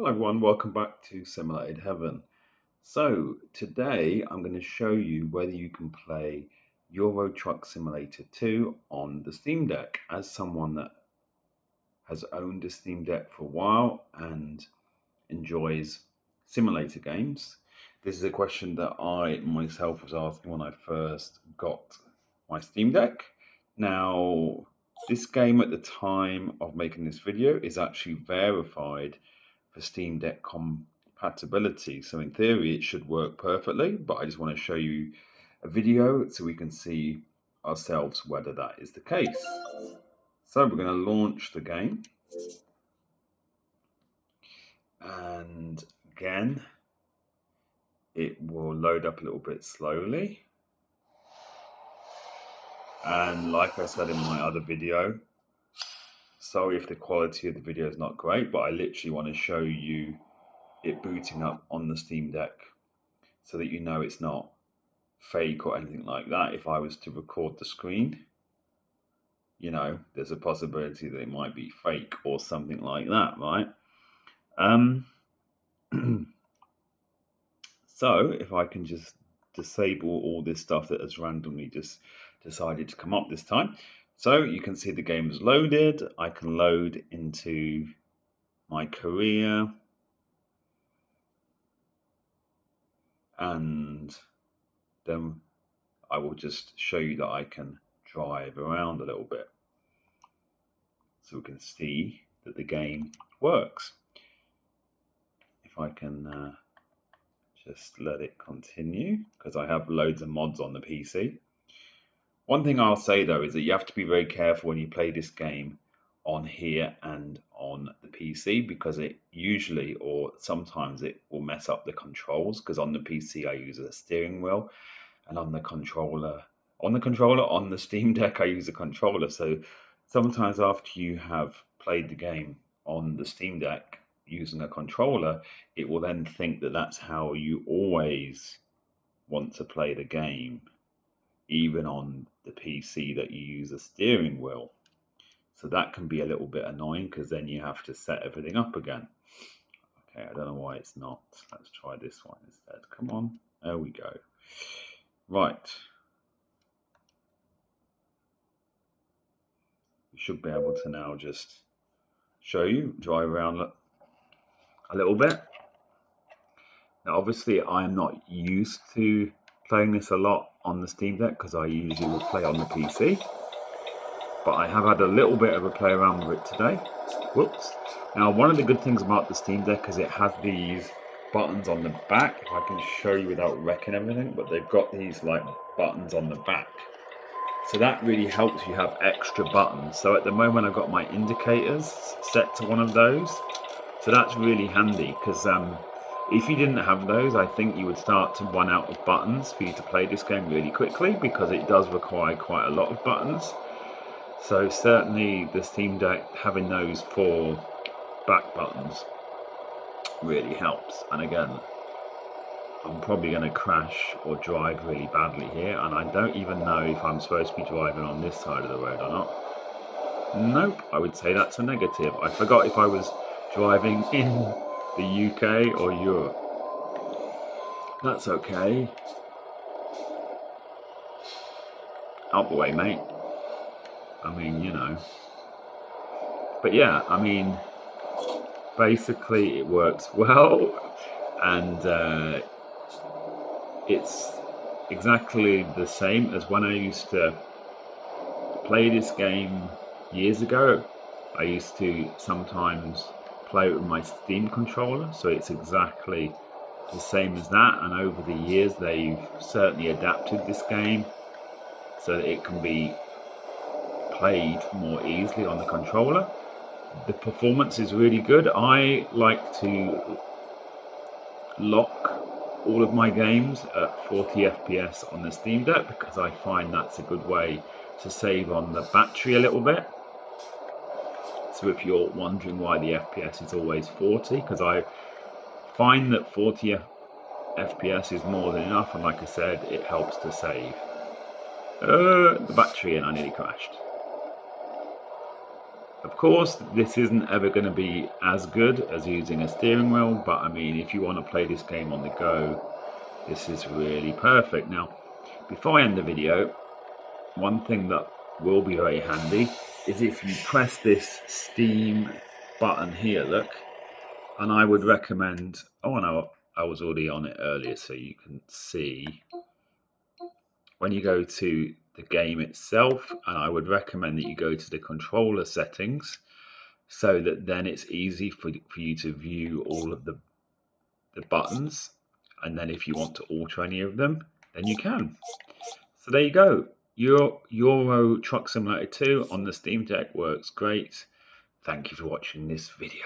Hello everyone, welcome back to Simulated Heaven. So today I'm going to show you whether you can play Euro Truck Simulator 2 on the Steam Deck. As someone that has owned a Steam Deck for a while and enjoys simulator games, this is a question that I myself was asking when I first got my Steam Deck. Now, this game at the time of making this video is actually verified for Steam Deck compatibility. So in theory, it should work perfectly, but I just want to show you a video so we can see ourselves whether that is the case. So we're going to launch the game. And again, it will load up a little bit slowly. And like I said in my other video, sorry if the quality of the video is not great, but I literally want to show you it booting up on the Steam Deck so that you know it's not fake or anything like that. If I was to record the screen, you know, there's a possibility that it might be fake or something like that, right? So if I can just disable all this stuff that has randomly just decided to come up this time. So you can see the game is loaded. I can load into my career. And then I will just show you that I can drive around a little bit so we can see that the game works. If I can just let it continue, because I have loads of mods on the PC. One thing I'll say though is that you have to be very careful when you play this game on here and on the PC, because it usually or sometimes it will mess up the controls, because on the PC I use a steering wheel, and on the Steam Deck I use a controller. So sometimes after you have played the game on the Steam Deck using a controller, it will then think that that's how you always want to play the game, even on the PC that you use a steering wheel. So that can be a little bit annoying, because then you have to set everything up again. Okay, I don't know why it's not. Let's try this one instead. Come on, there we go. Right. We should be able to now just show you, drive around a little bit. Now, obviously, I am not used to playing this a lot on the Steam Deck, because I usually will play on the PC. But I have had a little bit of a play around with it today. Whoops. Now, one of the good things about the Steam Deck is it has these buttons on the back. If I can show you without wrecking everything, but they've got these like buttons on the back. So that really helps you have extra buttons. So at the moment I've got my indicators set to one of those. So that's really handy, because if you didn't have those, I think you would start to run out of buttons for you to play this game really quickly, because it does require quite a lot of buttons. So certainly the Steam Deck having those 4 back buttons really helps. And again, I'm probably going to crash or drive really badly here, and I don't even know if I'm supposed to be driving on this side of the road or not. Nope, I would say that's a negative. I forgot if I was driving in the UK or Europe. That's okay. Out the way, mate. I mean, you know. But yeah, I mean, basically it works well, and it's exactly the same as when I used to play this game years ago. I used to sometimes play it with my Steam controller, so it's exactly the same as that. And over the years they've certainly adapted this game so that it can be played more easily on the controller. The performance is really good. I like to lock all of my games at 40 FPS on the Steam Deck, because I find that's a good way to save on the battery a little bit. So if you're wondering why the FPS is always 40, because I find that 40 FPS is more than enough, and like I said, it helps to save the battery, and I nearly crashed. Of course, this isn't ever going to be as good as using a steering wheel, but I mean, if you want to play this game on the go, this is really perfect. Now, before I end the video, one thing that will be very handy is if you press this Steam button here, look, and I would recommend, oh no, I was already on it earlier, so you can see when you go to the game itself, and I would recommend that you go to the controller settings so that then it's easy for you to view all of the buttons, and then if you want to alter any of them, then you can. So there you go. Euro Truck Simulator 2 on the Steam Deck works great. Thank you for watching this video.